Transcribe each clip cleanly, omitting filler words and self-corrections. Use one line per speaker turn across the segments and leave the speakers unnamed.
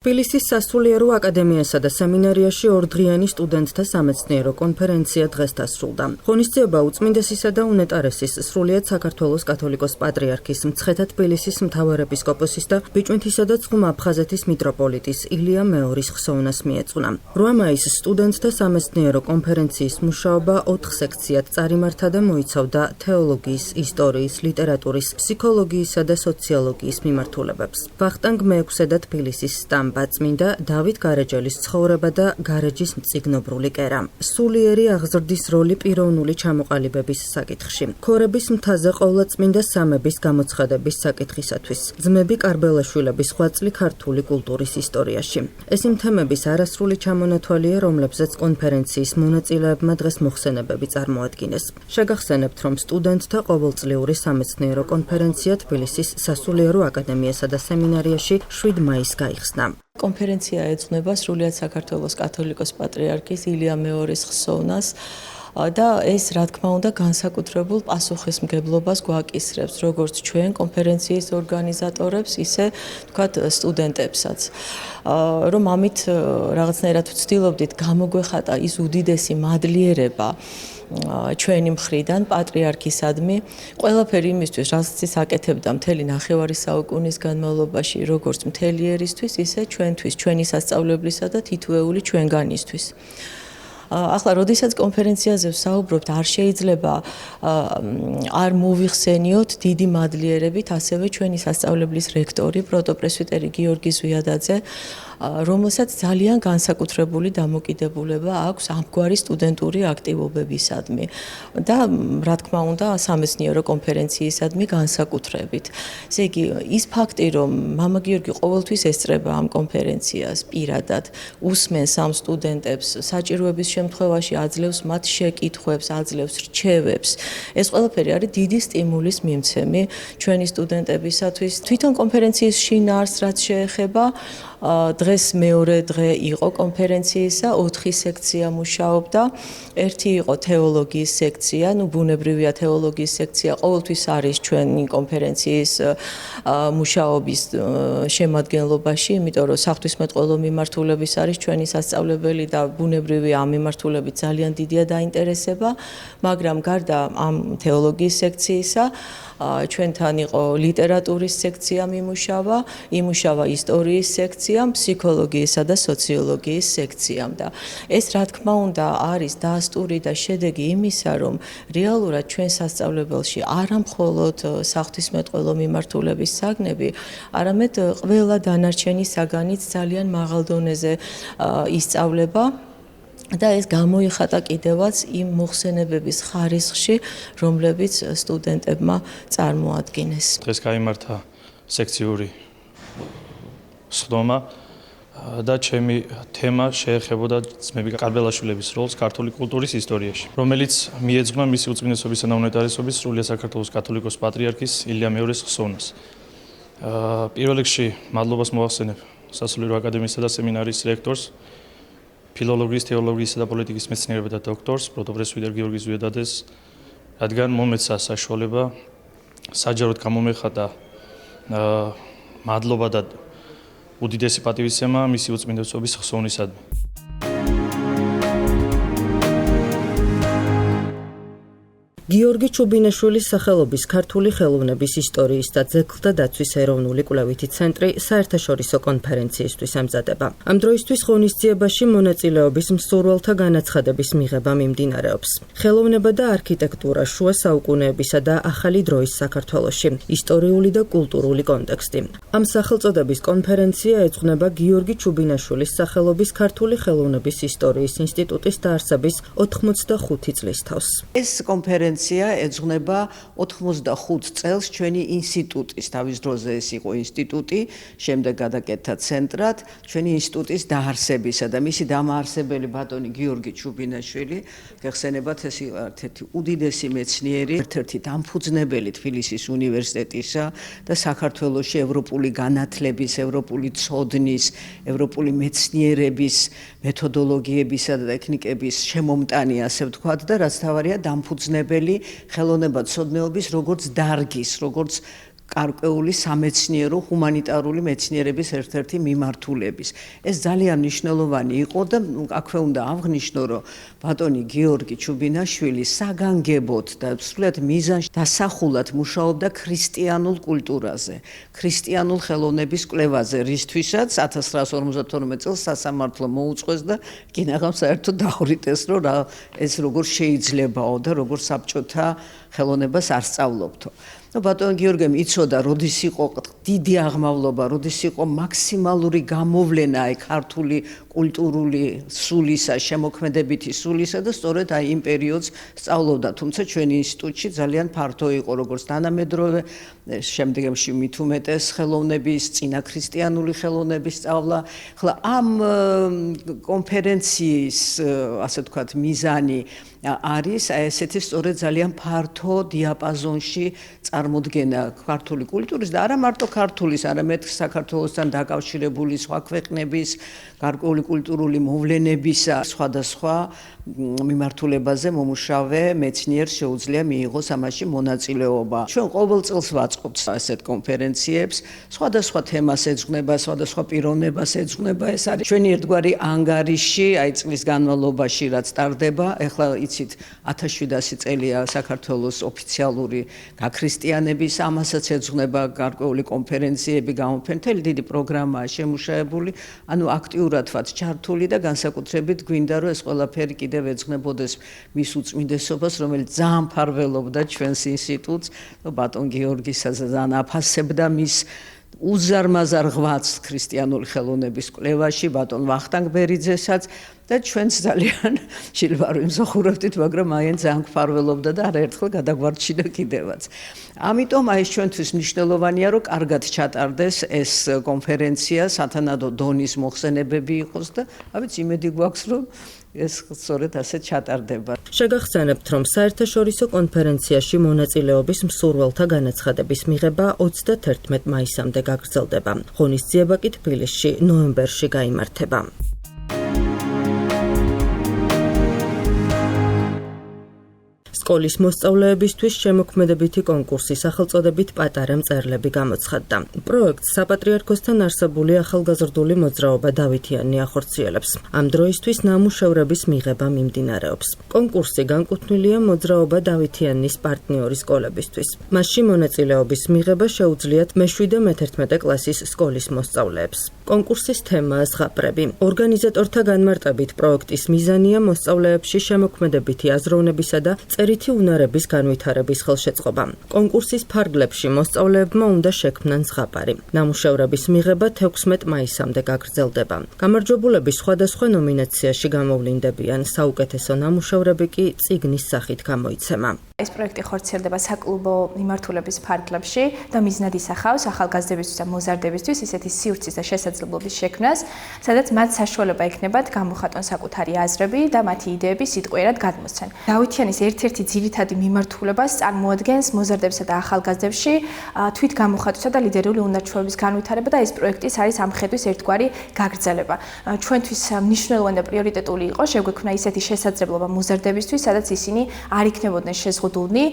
თბილისის სასულიერო აკადემიასა და სემინარიაში ორდღიანი სტუდენტთა სამეცნიერო კონფერენცია დღეს დასრულდა. ღონისძიება უწმინდესისა და უნეტარესის სრულიად საქართველოს კათოლიკოს პატრიარქის მცხეთა თბილისის მთავარეპისკოპოსის და ბიჭვინთისა და ცხუმა აფხაზეთის მიტროპოლიტის ილია მეორის ხსოვნას მიეწუნა. 8 მაისს სტუდენტთა სამეცნიერო კონფერენციის მუშაობა 4 სექციად წარიმართა და მოიცავდა თეოლოგიის, ისტორიის, ლიტერატურის, ფსიქოლოგიისა და სოციოლოგიის მიმართულებებს. ვახტანგ მეექვსე და თბილისის სტამბა წმინდა დავით გარეჯელის ცხოვრება და გარეჯის მწიგნობრული კერა. სულიერი აღზრდის როლი პიროვნული ჩამოყალიბების საკითხში. ქორების მთაზე ყოვლადწმინდა სამების გამოცხადების საკითხისათვის. ძმები კარბელაშვილების ხვაწლი ქართული კულტურის ისტორიაში. ეს იმ თემების არასრული ჩამონათვალია, რომლებზეც კონფერენციის მონაწილეებმა დღეს მოხსენებები წარმოადგინეს. შეგახსენებთ, რომ სტუდენტთა ყოველწლიური სამეცნიერო კონფერენცია თბილისის სასულიერო აკადემიასა და სემინარიაში 7 მაისს გაიხსნა.
კონფერენცია ეძღვნება სრულიად საქართველოს კათოლიკოს პატრიარქის ილია მეორის ხსოვნას და ეს, რა თქმა უნდა, განსაკუთრებულ პასუხისმგებლობას გვაკისრებს, როგორც ჩვენ კონფერენციის ორგანიზატორებს, ისე, თქვათ, სტუდენტებსაც. რომ ამით რაღაცნაირად ვცდილობდით გამოგვეხატა ის უდიდესი მადლიერება ჩვენი მხრიდან პატრიარქისადმი, ყველაფერი იმისთვის, რასაც ის აკეთებდა მთელი ნახევარი საუკუნის განმავლობაში, როგორც მთელი ერისთვის, ისე ჩვენთვის, ჩვენი სასწავლებლისა და თითოეული ჩვენგანისთვის. ახლა, როდესაც კონფერენციაზე ვსაუბრობთ, არ შეიძლება არ მოვიხსენიოთ დიდი მადლიერებით ასევე ჩვენი სასწავლებლის რექტორი, პროტოპრესვიტერი გიორგი ზვიადაძე, რომელსაც ძალიან განსაკუთრებული დამოკიდებულება აქვს ამგვარი სტუდენტური აქტივობებისადმი და, რა თქმა უნდა, სამეცნიერო კონფერენციისადმი განსაკუთრებით. ესე იგი, ის ფაქტი, რომ მამა გიორგი ყოველთვის ესწრება ამ კონფერენციას პირადად, უსმენს ამ სტუდენტებს, საჭიროების შემთხვევაში აძლევს მათ შეკითხვებს, აძლევს რჩევებს. ეს ყველაფერი არის დიდი სტიმულის მიმცემი ჩვენი სტუდენტებისათვის. თვითონ კონფერენციის შინაარსს რაც შეეხება, დღეს მეორე დღე იყო კონფერენციისა, 4 სექცია მუშაობდა. ერთი იყო თეოლოგიის სექცია, ბუნებრივია თეოლოგიის სექცია, ყოველთვის არის ჩვენი კონფერენციის მუშაობის შემადგენლობაში, იმიტომ რომ საღვთისმეტყველო მიმართულების არის ჩვენი სასწავლებელი და ბუნებრივია ამ მიმართულებით ძალიან დიდია დაინტერესება, მაგრამ გარდა ამ თეოლოგიის სექციისა, ჩვენთან იყო ლიტერატურის სექცია იმუშავა ისტორიის სექციამ, ფსიქოლოგიისა და სოციოლოგიის სექციამ და ეს, რა თქმა უნდა, არის დასტური და შედეგი იმისა, რომ რეალურად ჩვენ სასწავლებელში არა მხოლოდ საღვთისმეტყველო მიმართულების საგნები, არამედ ყველა დანარჩენი საგანიც ძალიან მაღალ დონეზე ისწავლება. და ეს გამოიხატა კიდევაც იმ მოხსენებების ხარისხში, რომლებიც სტუდენტებმა წარმოადგინეს.
დღეს გაიმართა სექციური სხდომა და ჩემი თემა შეეხებოდა ძმები კარბელაშვილების როლს ქართული კულტურის ისტორიაში, რომელიც მიეძღვნა მისი უწმინდესობისა და უნეტარესობის სრულიად საქართველოს კათოლიკოს პატრიარქის ილია მეორის ხსოვნას. პირველ რიგში მადლობას მოვახსენებ სასულიერო აკადემიისა და სემინარიის რექტორს, ფილოლოგიის, თეოლოგიისა და პოლიტიკის მეცნიერებათა დოქტორს, პროტოპრესვიტერ გიორგი ზვიადაძეს, რადგან მომეცა საშუალება საჯაროდ გამომეხატა მადლობა და უდიდესი პატივისცემა მისი უწმინდესობის ხსოვნისადმი.
გიორგი ჩუბინაშვილის სახელობის ქართული ხელოვნების ისტორიის და ძეგლთა დაცვის ეროვნული კვლევითი ცენტრი საერთაშორისო კონფერენციისთვის ემზადება. ამ დროისთვის ღონისძიებაში მონაწილეობის მსურველთა განაცხადების მიღება მიმდინარეობს. ხელოვნება და არქიტექტურა შუა საუკუნეებისა და ახალი დროის საქართველოში, ისტორიული და კულტურული კონტექსტი. ამ სახელწოდების კონფერენცია ეძღვნება გიორგი ჩუბინაშვილის სახელობის ქართული ხელოვნების ისტორიის ინსტიტუტის დაარსების 85 წლის თავს.
ეს კონფერენცია ეძღვნება 85 წელს ჩვენი ინსტიტუტის, თავის დროზე ეს იყო ინსტიტუტი, შემდეგ გადაკეთდა ცენტრად, ჩვენი ინსტიტუტის დაარსებისა და მისი დამაარსებელი ბატონი გიორგი ჩუბინაშვილი, გეხსენებათ, ეს იყო ერთ-ერთი უდიდესი მეცნიერი, ერთ-ერთი დამფუძნებელი თბილისის უნივერსიტეტისა და საქართველოში ევროპული განათლების, ევროპული ცოდნის, ევროპული მეცნიერების, მეთოდოლოგიებისა და ტექნიკების შემომტანი, ასე ვთქვათ, და რაც თავარია დამფუძნებელი ხელოვნებათმცოდნეობის როგორც დარგის, როგორც გარკვეული სამეცნიერო ჰუმანიტარული მეცნიერების ერთ-ერთი მიმართულების. ეს ძალიან მნიშვნელოვანი იყო და აქვე უნდა აღნიშნო, რომ ბატონი გიორგი ჩუბინაშვილი საგანგებოდ და სრულიად მიზანში დასახულად მუშაობდა ქრისტიანულ კულტურაზე, ქრისტიანულ ხელოვნების კვლევაზე, რისთვისაც 1952 წელს სასამართლო მოუწყვეს და კინაღამ საერთოდ დაურიტეს, რომ ეს როგორ შეიძლებაო და როგორ საბჭოთა ხელოვნებას არ სწავლობთო. ბატონ გიორგემ იცოდა, როდის იყო დიდი აღმავლობა, როდის იყო მაქსიმალური გამოვლენა ქართული კულტურული სულისა, შემოქმედებითი სულისა და სწორედ იმ პერიოდს სწავლობდა, თუმცა ჩვენი ინსტიტუტში ძალიან ფართო იყო როგორც თანამედროვე, შემდგომში მით უმეტეს ხელოვნების, წინაქრისტიანული ხელოვნების სწავლა. ხლა ამ კონფერენციის, ასე ვთქვათ, მიზანი არის ესეთი სწორედ ძალიან ფართო დიაპაზონში წარმოდგენა ქართული კულტურის და არა მარტო ქართულის, არამედ საქართველოსთან დაკავშირებული სხვა ქვეყნების გარკვეული კულტურული მოვლენებისა სხვადასხვა მიმართულებაზე მომუშავე მეცნიერს შეუძლია მიიღოს ამაში მონაწილეობა. ჩვენ ყოველ წელს ვაწყობთ ასეთ კონფერენციებს, სხვადასხვა თემას ეძღვნება, სხვადასხვა პიროვნებას ეძღვნება. ეს არის ჩვენი ერთგვარი ანგარიში, წლის განმავლობაში რაც ტარდება. ეხლა იცით 1700 წელია საქართველოს ოფიციალური გაქრისტიანების, ამასაც ეძღვნება გარკვეული კონფერენციები, გამოფენთელი დიდი პროგრამაა შემუშავებული, ანუ აქტიურად ვართ ჩართული და განსაკუთრებით გვინდა რომ ეს ყველაფერი კიდევ ეძღვნებოდეს მის უწმინდესობას, რომელიც ძალიან მფარველობდა ჩვენს ინსტიტუტს, ბატონ გიორგისაც ძალიან აფასებდა მის უზარმაზარ ღვაწლს ქრისტიანული ხელოვნების კვლევაში, ბატონ ვახტანგ ბერიძესაც და ჩვენც ძალიან შეიძლება რომ იმსახურებდით, მაგრამ მაინც ძალიან მფარველობდა და არაერთხელ გადაგვარჩინა კიდევაც. ამიტომ ეს ჩვენთვის მნიშვნელოვანია, რომ კარგად ჩატარდეს ეს კონფერენცია, სათანადო დონის მოხსენებები იყოს და ავიც იმედი გვაქვს, რომ ეს სწორედ ასე ჩატარდება.
შეგახსენებთ, რომ საერთაშორისო კონფერენციაში მონაწილეობის მსურველთა განაცხადების მიღება 31 მაისამდე გაგრძელდება. ღონისძიება კი თბილისში ნოემბერში გაიმართება. სკოლის მოსწავლეებისთვის შემოქმედებითი კონკურსი სახელწოდებით პატარა მწერლები გამოცხადდა. პროექტს საპატრიარქოსთან არსებული ახალგაზრდული მოძრაობა დავითიანი ახორციელებს. ამ დროისთვის ნამუშევრების მიღება მიმდინარეობს. კონკურსი განკუთვნილია მოძრაობა დავითიანის პარტნიორი სკოლებისთვის. მასში მონაწილეობის მიღება შეუძლიათ მე-7 და მე-11 კლასის სკოლის მოსწავლეებს. კონკურსის თემაა ზღაპრები. ორგანიზატორთა განმარტებით პროექტის მიზანია მოსწავლეებში შემოქმედებითი აზროვნებისა და წერითი უნარების განვითარების ხელშეწყობა. კონკურსის ფარგლებში მოსწავლეებმა უნდა შექმნან ზღაპარი. ნამუშევრების მიღება 16 მაისამდე გაგრძელდება. გამარჯვებულები სხვადასხვა ნომინაციაში გამოვლინდებიან, საუკეთესო ნამუშევრები კი წიგნის სახით გამოიცემა.
ეს პროექტი ხორციელდება საკლუბო მიმართულების ფარგლებში და მიზნად ისახავს ახალგაზრდებისთვის და მოზარდებისთვის ისეთი სივრცის და შესაძლებლობის შექმნას, სადაც მათ საშუალება ექნებათ გამოხატონ საკუთარი აზრები და მათი იდეები სიტყვიერად გადმოსცენ. დავითიანის ერთ-ერთი ძირითადი მიმართულებას წარმოადგენს მოზარდებსა და ახალგაზრდებში თვით გამოხატვისა და ლიდერული უნარ-ჩვევების განვითარება და ეს პროექტის არის ამ ხედვის ერთგვარი გაგრძელება. ჩვენთვის მნიშვნელოვანი და პრიორიტეტული იყო შეგვექმნა ისეთი შესაძლებლობა მოზარდებისთვის, სადაც ისინი არ იქნებოდნენ შეზღუდულნი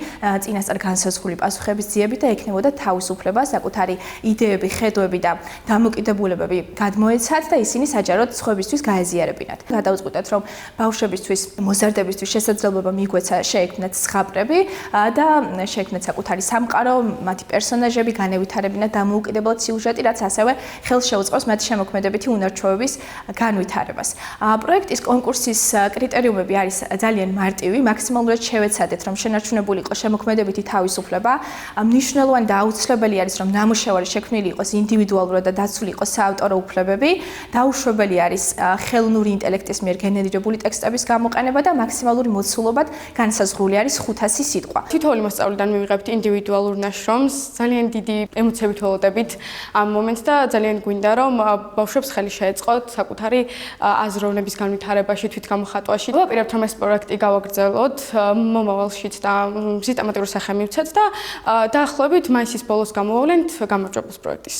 წინასწარ განსაზღვრული პასუხების ძიებით და ექნებოდა თავისუფლება საკუთარი იდეები, ხედვები და დამოკიდებულებები გადმოეცათ და ისინი საჯაროდ სხვებისთვის გაეზიარებინათ. გადავწყვიტეთ, რომ ბავშვებისთვის, მოზარდებისთვის შესაძლებლობა მიგვეცა შეექმნათ ზღაპრები და შეექმნათ საკუთარი სამყარო, მათი პერსონაჟები განევითარებინათ დამოუკიდებლად სიუჟეტი, რაც ასევე ხელს შეუწყობს მათი შემოქმედებითი უნარ-ჩვევების განვითარებას. პროექტის კონკურსის კრიტერიუმები არის ძალიან მარტივი, მაქსიმალურად შევეცადეთ, რომ შენარჩუნებული იყოს შემოქმედებითი თავისუფლება. მნიშვნელოვანი და აუცილებელი არის, რომ ნამუშევარი შექმნილი იყოს ინდივიდუალურად და დაცული იყოს საავტორო უფლებები. დაუშვებელი არის ხელოვნური ინტელექტის მიერ გენერირებული ტექსტების გამოყენება და მაქსიმალური მოცულობად განსაზღვრული არის 500 სიტყვა.
თითოეული მოსწავლიდან მივიღებთ ინდივიდუალურ ნაშრომს, ძალიან დიდი ემოციებით ველოდებით ამ მომენტს და ძალიან გვინდა, რომ ბავშვებს ხელი შეეწყოთ საკუთარი აზროვნების განვითარებაში, თვითგამოხატვაში. ვაპირებთ, რომ ეს პროექტი გავაგრძელოთ მომავალშიც და სისტემატურ სახე მივცეთ და დაახლოებით მაისის ბოლოს გამოვავლენთ გამარჯვებულს პროექტის.